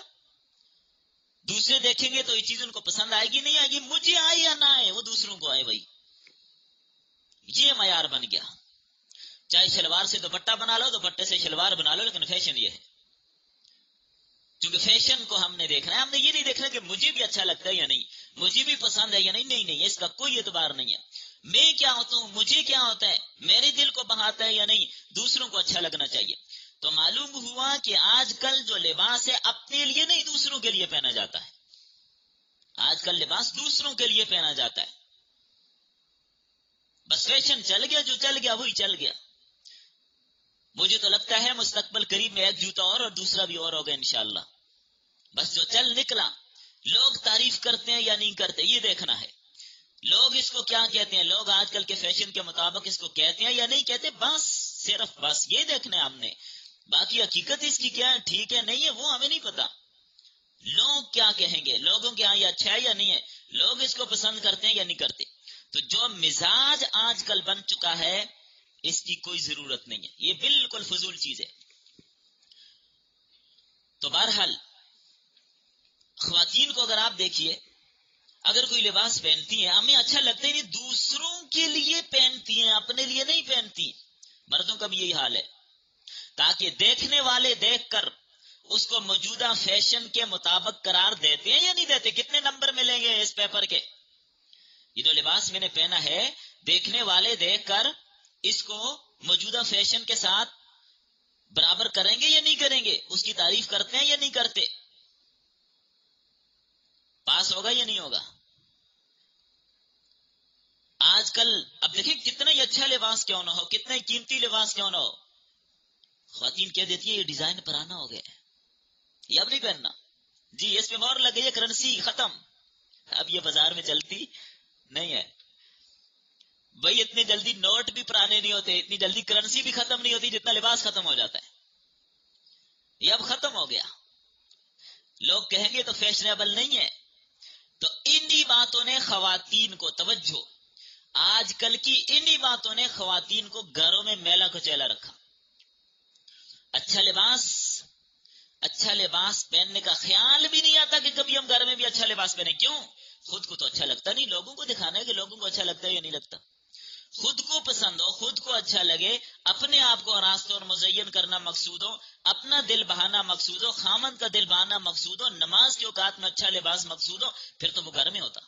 دوسرے دیکھیں گے تو یہ چیز ان کو پسند آئے گی نہیں آئے گی، مجھے آئے یا نہ آئے وہ دوسروں کو آئے. بھائی یہ معیار بن گیا. چاہے شلوار سے دوپٹہ بنا لو، دوپٹے سے شلوار بنا لو، لیکن فیشن یہ ہے. کیونکہ فیشن کو ہم نے دیکھنا ہے، ہم نے یہ نہیں دیکھنا کہ مجھے بھی اچھا لگتا ہے یا نہیں، مجھے بھی پسند ہے یا نہیں، اس کا کوئی اعتبار نہیں ہے. میں کیا ہوتا ہوں، مجھے کیا ہوتا ہے، میرے دل کو بہاتا ہے یا نہیں، دوسروں کو اچھا لگنا چاہیے. تو معلوم ہوا کہ آج کل جو لباس ہے اپنے لیے نہیں دوسروں کے لیے پہنا جاتا ہے. آج کل لباس دوسروں کے لیے پہنا جاتا ہے. بس فیشن چل گیا، جو چل گیا وہی چل گیا. مجھے تو لگتا ہے مستقبل قریب میں ایک جوتا اور دوسرا بھی اور ہوگا انشاءاللہ. بس جو چل نکلا، لوگ تعریف کرتے ہیں یا نہیں کرتے یہ دیکھنا ہے. لوگ اس کو کیا کہتے ہیں، لوگ آج کل کے فیشن کے مطابق اس کو کہتے ہیں یا نہیں کہتے، بس صرف بس یہ دیکھنا ہے ہم نے، باقی حقیقت اس کی کیا ہے، ٹھیک ہے نہیں ہے، وہ ہمیں نہیں پتا۔ لوگ کیا کہیں گے، لوگوں کے یہاں یہ اچھا ہے یا نہیں ہے، لوگ اس کو پسند کرتے ہیں یا نہیں کرتے۔ تو جو مزاج آج کل بن چکا ہے اس کی کوئی ضرورت نہیں ہے، یہ بالکل فضول چیز ہے۔ تو بہرحال خواتین کو اگر آپ دیکھیے، اگر کوئی لباس پہنتی ہیں ہمیں اچھا لگتا ہی نہیں، دوسروں کے لیے پہنتی ہیں، اپنے لیے نہیں پہنتی۔ مردوں کا بھی یہی حال ہے، تاکہ دیکھنے والے دیکھ کر اس کو موجودہ فیشن کے مطابق قرار دیتے ہیں یا نہیں دیتے۔ کتنے نمبر ملیں گے اس پیپر کے؟ یہ جو لباس میں نے پہنا ہے دیکھنے والے دیکھ کر اس کو موجودہ فیشن کے ساتھ برابر کریں گے یا نہیں کریں گے، اس کی تعریف کرتے ہیں یا نہیں کرتے، پاس ہوگا یا نہیں ہوگا۔ آج کل اب دیکھیں کتنا ہی اچھا لباس کیوں نہ ہو، کتنا ہی قیمتی لباس کیوں نہ ہو، خواتین کہہ دیتی ہے یہ ڈیزائن پرانا ہو گیا ہے، یہ اب نہیں پہننا، جی اس پہ مہر لگ گئی ہے، کرنسی ختم، اب یہ بازار میں چلتی نہیں ہے۔ بھائی اتنی جلدی نوٹ بھی پرانے نہیں ہوتے، اتنی جلدی کرنسی بھی ختم نہیں ہوتی جتنا لباس ختم ہو جاتا ہے، یہ اب ختم ہو گیا۔ لوگ کہیں گے تو فیشنیبل نہیں ہے۔ تو انہی باتوں نے خواتین کو، توجہ، آج کل کی انہی باتوں نے خواتین کو گھروں میں میلا کچیلا رکھا۔ اچھا لباس پہننے کا خیال بھی نہیں آتا کہ کبھی ہم گھر میں بھی اچھا لباس پہنے۔ کیوں؟ خود کو تو اچھا لگتا نہیں، لوگوں کو دکھانا ہے کہ لوگوں کو اچھا لگتا ہے یا نہیں لگتا۔ خود کو پسند ہو، خود کو اچھا لگے، اپنے آپ کو آراستہ اور مزین کرنا مقصود ہو، اپنا دل بہانا مقصود ہو، خامند کا دل بہانا مقصود ہو، نماز کے اوقات میں اچھا لباس مقصود ہو، پھر تو وہ گھر میں ہوتا۔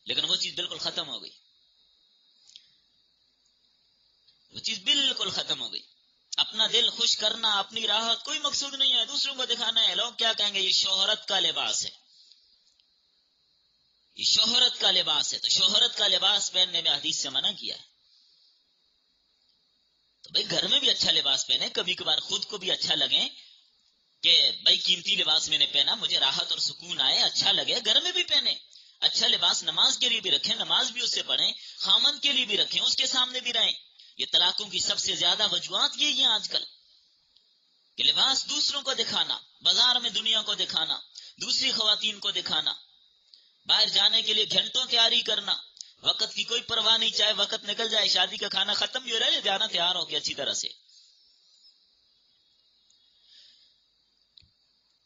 لیکن وہ چیز بالکل ختم ہو گئی، وہ چیز بالکل ختم ہو گئی۔ اپنا دل خوش کرنا، اپنی راحت کوئی مقصود نہیں ہے، دوسروں کو دکھانا ہے۔ لوگ کیا کہیں گے، یہ شوہرت کا لباس ہے، یہ شوہرت کا لباس ہے۔ تو شوہرت کا لباس پہننے میں حدیث سے منع کیا ہے۔ تو بھائی گھر میں بھی اچھا لباس پہنے، کبھی کبھار خود کو بھی اچھا لگے کہ بھائی قیمتی لباس میں نے پہنا، مجھے راحت اور سکون آئے، اچھا لگے، گھر میں بھی پہنے۔ اچھا لباس نماز کے لیے بھی رکھیں، نماز بھی اس سے پڑھیں، خامن کے لیے بھی رکھیں، اس کے سامنے بھی رہیں۔ یہ طلاقوں کی سب سے زیادہ وجوہات یہی ہیں آج کل، کہ لباس دوسروں کو دکھانا، بازار میں دنیا کو دکھانا، دوسری خواتین کو دکھانا، باہر جانے کے لیے گھنٹوں تیاری کرنا، وقت کی کوئی پرواہ نہیں، چاہے وقت نکل جائے، شادی کا کھانا ختم بھی ہو رہا ہے، جانا تیار ہو گیا اچھی طرح سے۔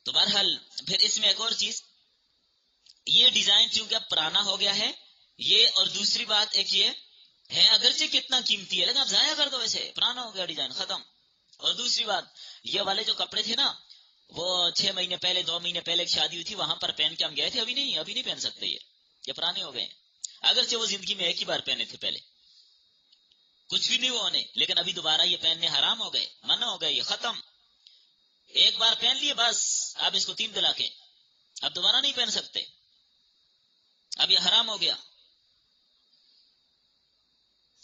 تو بہرحال پھر اس میں ایک اور چیز، یہ ڈیزائن چونکہ اب پرانا ہو گیا ہے، یہ اور دوسری بات ایک یہ ہے، اگرچہ کتنا قیمتی ہے لیکن اب ضائع کر دو، ایسے پرانا ہو گیا ڈیزائن ختم۔ اور دوسری بات، یہ والے جو کپڑے تھے نا، وہ 6 مہینے پہلے، 2 مہینے پہلے ایک شادی ہوئی تھی، وہاں پر پہن کے ہم گئے تھے، ابھی نہیں پہن سکتے، یہ پرانے ہو گئے ہیں۔ اگرچہ وہ زندگی میں ایک ہی بار پہنے تھے پہلے، کچھ بھی نہیں وہ ہونے، لیکن ابھی دوبارہ یہ پہننے حرام ہو گئے، منع ہو گئے، یہ ختم۔ ایک بار پہن لیے بس، اب اس کو 3 طلاقیں، اب دوبارہ نہیں پہن سکتے، اب یہ حرام ہو گیا۔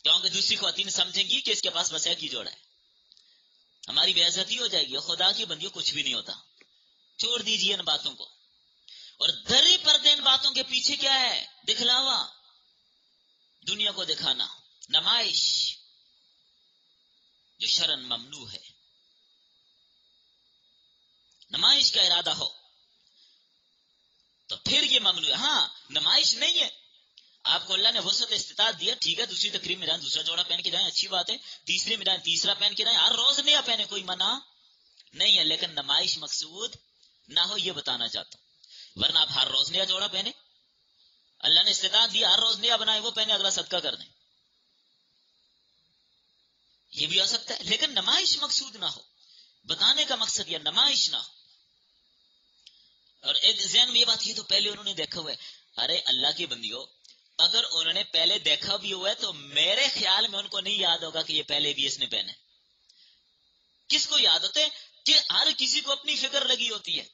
کیونکہ دوسری خواتین سمجھیں گی کہ اس کے پاس بس ایک ہی جوڑا ہے، ہماری بے عزتی ہو جائے گی۔ خدا کی بندیوں، کچھ بھی نہیں ہوتا، چھوڑ دیجیے ان باتوں کو۔ اور دری پردے ان باتوں کے پیچھے کیا ہے؟ دکھلاوا، دنیا کو دکھانا، نمائش، جو شرعن ممنوع ہے۔ نمائش کا ارادہ ہو تو پھر یہ ممنوع ہے۔ ہاں نمائش نہیں ہے، آپ کو اللہ نے وسعت استطاعت دیا، ٹھیک ہے، دوسری تقریب میں جائیں دوسرا جوڑا پہن کے جائیں، اچھی بات ہے، تیسری میں جائیں تیسرا پہن کے جائیں، ہر روز نیا پہنے، کوئی منع نہیں ہے، لیکن نمائش مقصود نہ ہو، یہ بتانا چاہتا ہوں۔ ورنہ آپ ہر روز نیا جوڑا پہنے، اللہ نے استطاعت دی ہر روز نیا بنائے، وہ پہنے، اگلا صدقہ کر دیں، یہ بھی ہو سکتا ہے، لیکن نمائش مقصود نہ ہو، بتانے کا مقصد یہ نمائش نہ ہو۔ اور ایک ذہن میں یہ بات، یہ تو پہلے انہوں نے دیکھا ہوا ہے، ارے اللہ کی بندیوں، اگر انہوں نے پہلے دیکھا بھی ہوا ہے تو میرے خیال میں ان کو نہیں یاد ہوگا کہ یہ پہلے بھی اس نے پہنے۔ کس کو یاد ہوتے کہ ہر کسی کو اپنی فکر لگی ہوتی ہے،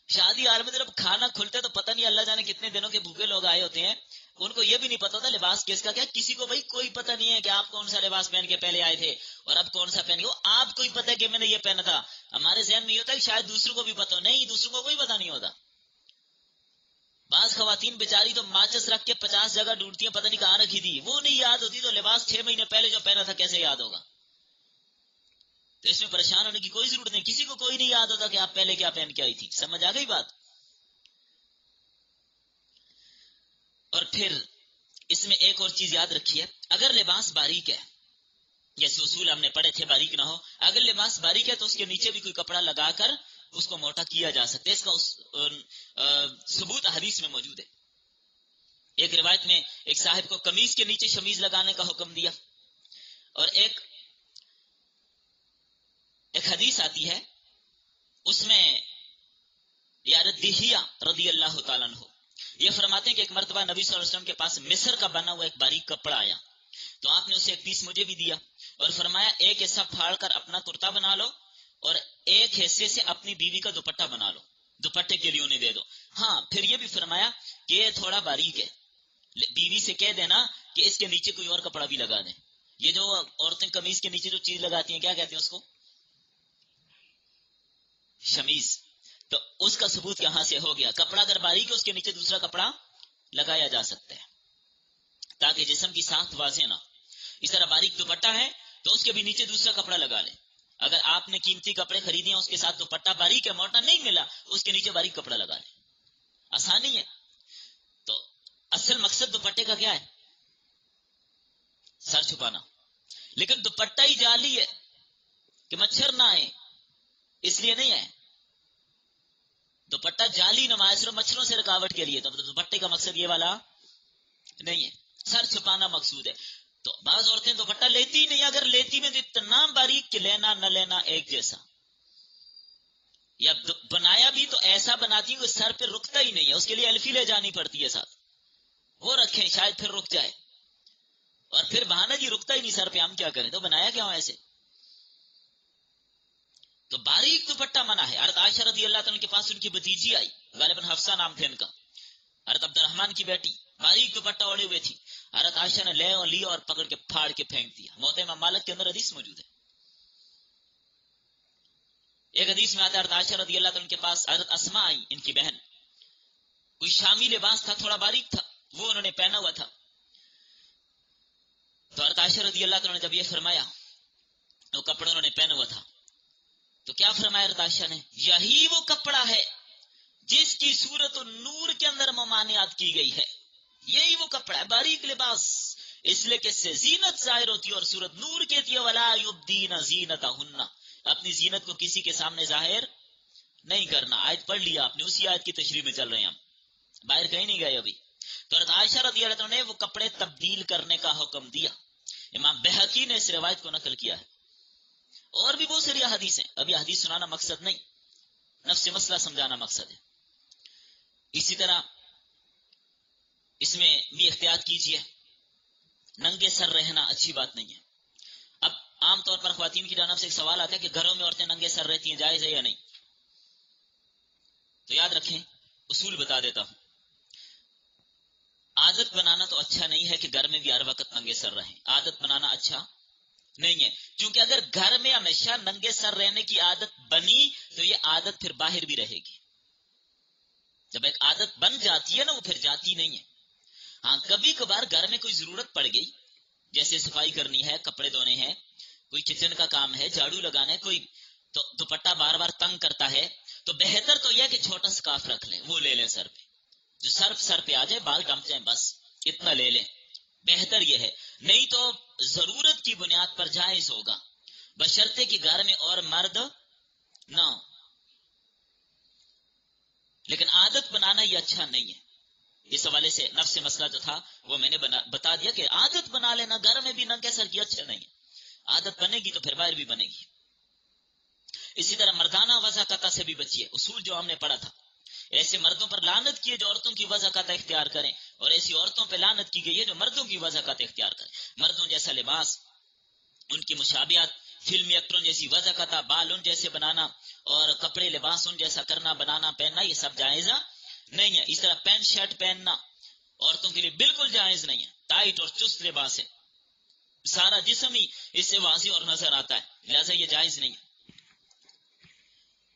شادی حال میں جب کھانا کھلتا ہے تو پتہ نہیں اللہ جانے کتنے دنوں کے بھوکے لوگ آئے ہوتے ہیں، ان کو یہ بھی نہیں پتا ہوتا لباس کس کا کیا، کسی کو بھائی کوئی پتہ نہیں ہے کہ آپ کون سا لباس پہن کے پہلے آئے تھے اور اب کون سا پہن کے، آپ کو ہی پتہ ہے کہ میں نے یہ پہنا تھا۔ ہمارے ذہن میں یہ ہوتا ہے کہ شاید دوسروں کو بھی پتہ ہو، نہیں، دوسروں کو کوئی پتہ نہیں ہوتا۔ بعض خواتین بیچاری تو ماچس رکھ کے 50 جگہ ڈھونڈتی ہیں، پتہ نہیں کہاں رکھی تھی، وہ نہیں یاد ہوتی تو لباس 6 مہینے پہلے جو پہنا تھا کیسے یاد ہوگا؟ تو اس میں پریشان ہونے کی کوئی ضرورت نہیں، کسی کو کوئی نہیں یاد ہوتا کہ آپ پہلے کیا پہن کے آئی تھی. سمجھ آ گئی بات؟ اور پھر اس میں ایک اور چیز یاد رکھیے، اگر لباس باریک ہے، جیسے اصول ہم نے پڑھے تھے باریک نہ ہو، اگر لباس باریک ہے تو اس کے نیچے بھی کوئی کپڑا لگا کر اس کو موٹا کیا جا سکتا ہے. اس کا ثبوت حدیث میں موجود ہے. ایک روایت میں ایک صاحب کو قمیض کے نیچے شمیز لگانے کا حکم دیا، اور ایک حدیث آتی ہے اس میں یار دہیہ رضی اللہ تعالیٰ عنہ یہ فرماتے ہیں کہ ایک مرتبہ نبی صلی اللہ علیہ وسلم کے پاس مصر کا بنا ہوا ایک باریک کپڑا آیا، تو آپ نے اسے ایک پیس مجھے بھی دیا اور فرمایا ایک حصہ پھاڑ کر اپنا کرتا بنا لو اور ایک حصے سے اپنی بیوی کا دوپٹہ بنا لو، دوپٹے کے لیے انہیں دے دو. ہاں پھر یہ بھی فرمایا کہ یہ تھوڑا باریک ہے، بیوی سے کہہ دینا کہ اس کے نیچے کوئی اور کپڑا بھی لگا دیں. یہ جو عورتیں قمیض کے نیچے جو چیز لگاتی ہیں کیا کہتے ہیں اس کو؟ شمیز. تو اس کا ثبوت یہاں سے ہو گیا، کپڑا اگر باریک ہے اس کے نیچے دوسرا کپڑا لگایا جا سکتا ہے تاکہ جسم کی ساخت واضح نہ ہو. اس طرح باریک دوپٹہ ہے تو اس کے بھی نیچے دوسرا کپڑا لگا لیں. اگر آپ نے قیمتی کپڑے خریدے ہیں اس کے ساتھ دوپٹہ باریک ہے، موٹا نہیں ملا، اس کے نیچے باریک کپڑا لگا لیں. آسانی ہے. تو اصل مقصد دوپٹے کا کیا ہے؟ سر چھپانا. لیکن دوپٹہ ہی جعلی ہے کہ مچھر نہ آئے، اس لیے نہیں ہے. دوپٹہ جعلی نمائے صرف مچھروں سے رکاوٹ کے لیے، تو دوپٹے کا مقصد یہ والا نہیں ہے، سر چھپانا مقصود ہے. تو بعض عورتیں دوپٹہ لیتی نہیں، اگر لیتی میں تو اتنا باریک کہ لینا نہ لینا ایک جیسا، یا بنایا بھی تو ایسا بناتی کہ سر پہ رکتا ہی نہیں ہے، اس کے لیے الفی لے جانی پڑتی ہے ساتھ، وہ رکھیں شاید پھر رک جائے. اور پھر بہانہ جی رکتا ہی نہیں سر پہ، ہم کیا کریں؟ تو بنایا کیا ہو ایسے؟ تو باریک دوپٹہ منع ہے. حضرت عائشہ رضی اللہ تعالیٰ کے پاس ان کی بھتیجی آئی، غالباً حفصہ نام تھے ان کا، حضرت عبد الرحمن کی بیٹی، باریک دوپٹہ اوڑے ہوئے تھی. حضرت عائشہ نے لیا اور پکڑ کے پھاڑ کے پھینک دیا. موطئ امام مالک کے اندر حدیث موجود ہے. ایک حدیث میں آتا ہے حضرت عائشہ رضی اللہ تعالیٰ کے پاس حضرت اسماء آئی، ان کی بہن، کوئی شامی لباس تھا تھوڑا باریک تھا، وہ انہوں نے پہنا ہوا تھا. تو حضرت عائشہ رضی اللہ تعالیٰ نے جب یہ فرمایا، وہ کپڑا انہوں نے پہنا ہوا تھا، تو کیا فرمایا حضرت عائشہ نے؟ یہی وہ کپڑا ہے جس کی صورت نور کے اندر ممانعت کی گئی ہے. یہی وہ کپڑا ہے، باریک لباس، اس لیے کہ اس سے زینت ظاہر ہوتی ہے، اور صورت نور کہتی ہے وَلَا يُبْدِينَ زِينَتَهُنَّ، اپنی زینت کو کسی کے سامنے ظاہر نہیں کرنا. آیت پڑھ لیا آپ نے، اسی آیت کی تشریح میں چل رہے ہیں ہم، باہر کہیں نہیں گئے ابھی. تو حضرت عائشہ رضی اللہ عنہ نے وہ کپڑے تبدیل کرنے کا حکم دیا. امام بہقی نے اس روایت کو نقل کیا ہے. اور بھی بہت ساری حدیث ہیں، ابھی حدیث سنانا مقصد نہیں، نفس مسئلہ سمجھانا مقصد ہے. اسی طرح اس میں بھی احتیاط کیجیے، ننگے سر رہنا اچھی بات نہیں ہے. اب عام طور پر خواتین کی جانب سے ایک سوال آتا ہے کہ گھروں میں عورتیں ننگے سر رہتی ہیں، جائز ہے یا نہیں؟ تو یاد رکھیں، اصول بتا دیتا ہوں. عادت بنانا تو اچھا نہیں ہے کہ گھر میں بھی ہر وقت ننگے سر رہیں، عادت بنانا اچھا نہیں ہے، کیونکہ اگر گھر میں ہمیشہ ننگے سر رہنے کی عادت بنی تو یہ عادت پھر باہر بھی رہے گی. جب ایک عادت بن جاتی ہے نا، وہ پھر جاتی نہیں ہے. ہاں کبھی کبھار گھر میں کوئی ضرورت پڑ گئی، جیسے صفائی کرنی ہے، کپڑے دھونے ہیں، کوئی کچن کا کام ہے، جھاڑو لگانا ہے، کوئی تو دوپٹہ بار بار تنگ کرتا ہے، تو بہتر تو یہ کہ چھوٹا سکارف رکھ لیں، وہ لے لیں سر پہ، جو سر پہ آ جائے، بال ڈمپ جائیں، بس اتنا لے لیں، بہتر یہ ہے. نہیں تو ضرورت کی بنیاد پر جائز ہوگا، بشرطے کہ گھر میں اور مرد نہ ہو. لیکن عادت بنانا یہ اچھا نہیں ہے. اس حوالے سے نفس مسئلہ جو تھا وہ میں نے بتا دیا کہ عادت بنا لینا گھر میں بھی ننگے سر کی اچھا نہیں ہے. عادت بنے گی تو پھر باہر بھی بنے گی. اسی طرح مردانہ وضاقتہ سے بھی بچیے. اصول جو ہم نے پڑھا تھا، ایسے مردوں پر لعنت کی ہے جو عورتوں کی وضاقتہ اختیار کریں، اور ایسی عورتوں پہ لعنت کی گئی ہے جو مردوں کی وضاقتہ اختیار کریں. مردوں جیسا لباس، ان کی مشابہت فلمی ایکٹروں جیسی وضاقتہ، بال ان جیسے بنانا اور کپڑے لباس ان جیسا کرنا، بنانا، پہننا، یہ سب جائزہ نہیں ہے. اس طرح پینٹ شرٹ پہننا عورتوں کے لیے بالکل جائز نہیں ہے. ٹائٹ اور چست لباس ہے، سارا جسم ہی اس سے واضح اور نظر آتا ہے، لہذا یہ جائز نہیں ہے.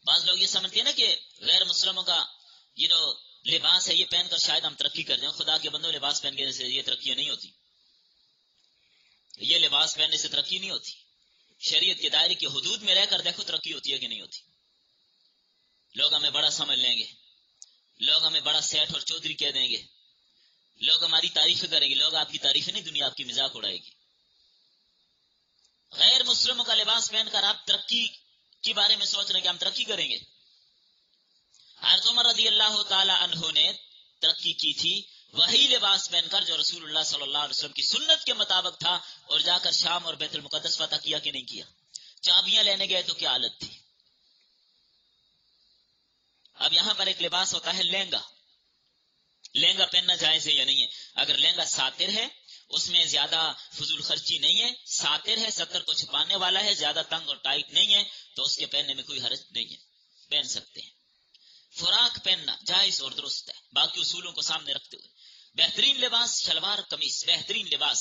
بعض لوگ یہ سمجھتے ہیں نا کہ غیر مسلموں کا یہ جو لباس ہے یہ پہن پہن کر شاید ہم ترقی کر جائیں. خدا کے بندوں، لباس پہن کے سے یہ ترقیاں نہیں ہوتی. یہ لباس پہننے سے ترقی نہیں ہوتی. شریعت کے دائرے کی حدود میں رہ کر دیکھو ترقی ہوتی ہے کہ نہیں ہوتی. لوگ ہمیں بڑا سمجھ لیں گے، لوگ ہمیں بڑا سیٹ اور چودھری کہہ دیں گے، لوگ ہماری تعریف کریں گے. لوگ آپ کی تعریف نہیں، دنیا آپ کی مذاق اڑائے گی. غیر مسلموں کا لباس پہن کر آپ ترقی کے بارے میں سوچ رہے ہیں کہ ہم ترقی کریں گے. حضرت عمر رضی اللہ تعالی عنہ نے ترقی کی تھی وہی لباس پہن کر جو رسول اللہ صلی اللہ علیہ وسلم کی سنت کے مطابق تھا، اور جا کر شام اور بیت المقدس فتح کیا کہ نہیں کیا. چابیاں لینے گئے تو کیا حالت تھی. اب یہاں پر ایک لباس ہوتا ہے لہنگا. لہنگا پہننا جائز ہے یا نہیں ہے؟ اگر لہنگا ساتر ہے، اس میں زیادہ فضول خرچی نہیں ہے، ساتر ہے، ستر کو چھپانے والا ہے، زیادہ تنگ اور ٹائٹ نہیں ہے، تو اس کے پہننے میں کوئی حرج نہیں ہے، پہن سکتے ہیں. فراق پہننا جائز اور درست ہے باقی اصولوں کو سامنے رکھتے ہوئے. بہترین لباس شلوار قمیص، بہترین لباس،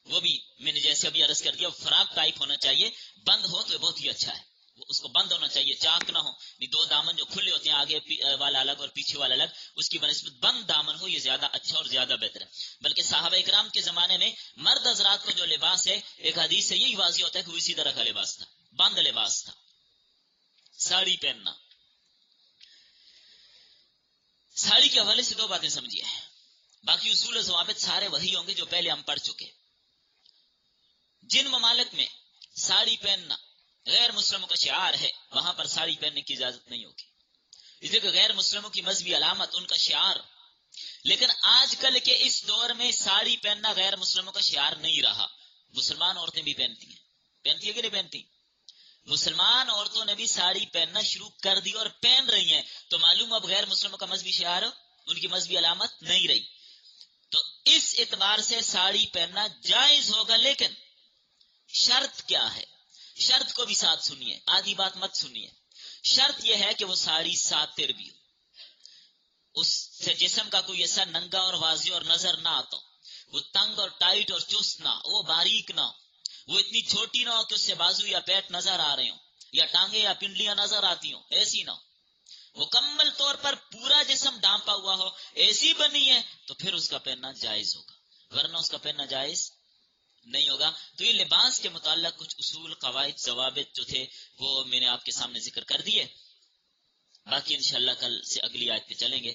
وہ بھی میں نے جیسے ابھی عرض کر دیا فراق ٹائپ ہونا چاہیے. بند ہو تو بہت ہی اچھا ہے، اس کو بند ہونا چاہیے، چاک نہ ہو. دو دامن جو کھلے ہوتے ہیں آگے والا الگ اور پیچھے والا الگ، اس کی بنسبت بند دامن ہو، یہ زیادہ اچھا اور زیادہ بہتر ہے. بلکہ صحابہ اکرام کے زمانے میں مرد حضرات کو جو لباس ہے، ایک حدیث سے یہی واضح ہوتا ہے کہ وہ اسی طرح کا لباس تھا، بند لباس تھا. ساڑی پہننا، ساڑی کے حوالے سے دو باتیں سمجھیے. باقی اصول و ضوابط سارے وہی ہوں گے جو پہلے ہم پڑھ چکے. جن ممالک میں ساڑی پہننا غیر مسلموں کا شعار ہے، وہاں پر ساڑی پہننے کی اجازت نہیں ہوگی، اس لیے کہ غیر مسلموں کی مذہبی علامت، ان کا شعار. لیکن آج کل کے اس دور میں ساڑی پہننا غیر مسلموں کا شعار نہیں رہا. مسلمان عورتیں بھی پہنتی ہیں، پہنتی ہے کہ نہیں پہنتی؟ مسلمان عورتوں نے بھی ساڑی پہننا شروع کر دی اور پہن رہی ہیں. تو معلوم اب غیر مسلموں کا مذہبی شعار، ان کی مذہبی علامت نہیں رہی. تو اس اعتبار سے ساڑی پہننا جائز ہوگا، لیکن شرط کیا ہے؟ شرط کو بھی ساتھ سنیے، آدھی بات مت سنیے. شرط یہ ہے کہ وہ ساڑی ساتر بھی ہو، اس سے جسم کا کوئی ایسا ننگا اور واضح اور نظر نہ آتا ہو، وہ تنگ اور ٹائٹ اور چست نہ، وہ باریک نہ، وہ اتنی چھوٹی نہ ہو کہ اس سے بازو یا پیٹ نظر آ رہے ہوں، یا ٹانگیں یا پنڈلیاں نظر آتی ہوں، ایسی نہ ہو. مکمل طور پر پورا جسم ڈھانپا ہوا ہو، ایسی بنی ہے تو پھر اس کا پہننا جائز ہوگا، ورنہ اس کا پہننا جائز نہیں ہوگا. تو یہ لباس کے متعلق کچھ اصول، قواعد، ضوابط جو تھے وہ میں نے آپ کے سامنے ذکر کر دیے. باقی انشاءاللہ کل سے اگلی آیت پہ چلیں گے.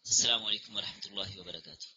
السلام علیکم ورحمۃ اللہ وبرکاتہ.